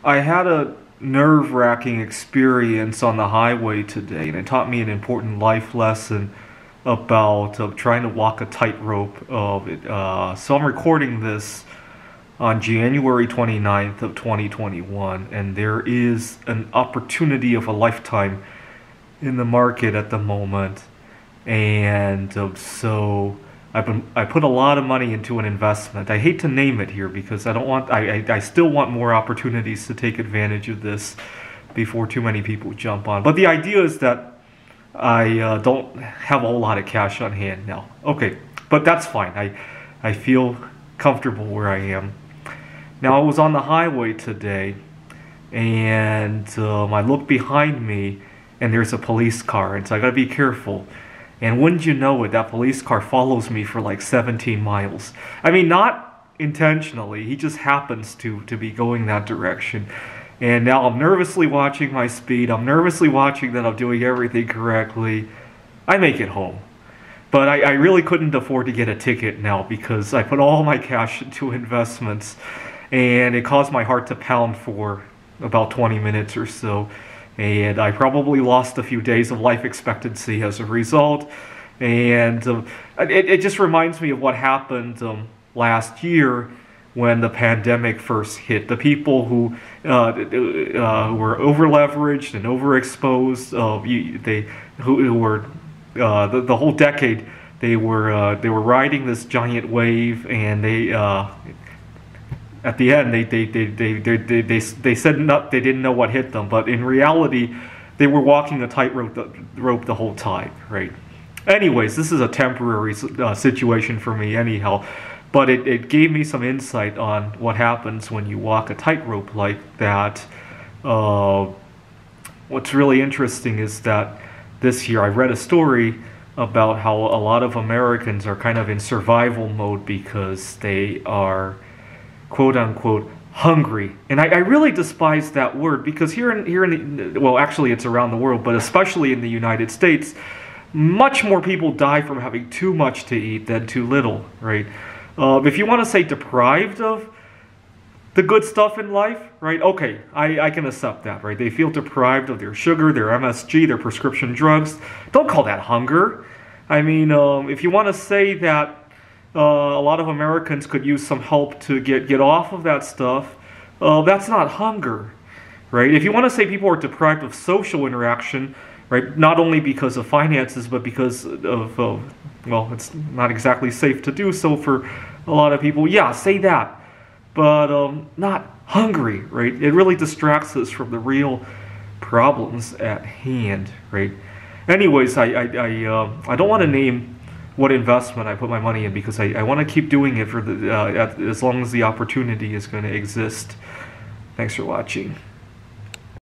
I had a nerve-wracking experience on the highway today, and it taught me an important life lesson about trying to walk a tightrope. So I'm recording this on January 29th of 2021, and there is an opportunity of a lifetime in the market at the moment. And so I put a lot of money into an investment. I hate to name it here because I still want more opportunities to take advantage of this before too many people jump on. But the idea is that I don't have a whole lot of cash on hand now. Okay, but that's fine. I feel comfortable where I am. Now, I was on the highway today, and I look behind me, and there's a police car, and so I gotta be careful. And wouldn't you know it, that police car follows me for like 17 miles. I mean, not intentionally, he just happens to be going that direction. And now I'm nervously watching my speed, I'm nervously watching that I'm doing everything correctly. I make it home. But I really couldn't afford to get a ticket now because I put all my cash into investments, and it caused my heart to pound for about 20 minutes or so. And I probably lost a few days of life expectancy as a result. And it just reminds me of what happened last year when the pandemic first hit. The people who were over-leveraged and overexposed, who were the whole decade, they were riding this giant wave, and they at the end, they said they didn't know what hit them, but in reality, they were walking a tightrope the whole time, right? Anyways, this is a temporary situation for me anyhow, but it gave me some insight on what happens when you walk a tightrope like that. What's really interesting is that this year I read a story about how a lot of Americans are kind of in survival mode because they are quote-unquote hungry. And I really despise that word because well, actually it's around the world, but especially in the United States, much more people die from having too much to eat than too little, right? If you want to say deprived of the good stuff in life, right? Okay, I can accept that, right? They feel deprived of their sugar, their MSG, their prescription drugs. Don't call that hunger. I mean, if you want to say that a lot of Americans could use some help to get off of that stuff, that's not hunger, right? If you want to say people are deprived of social interaction, right, not only because of finances, but because of, well, it's not exactly safe to do so for a lot of people, yeah, say that, but not hungry, right? It really distracts us from the real problems at hand, right? Anyways, I don't want to name what investment I put my money in because I want to keep doing it for as long as the opportunity is going to exist. Thanks for watching.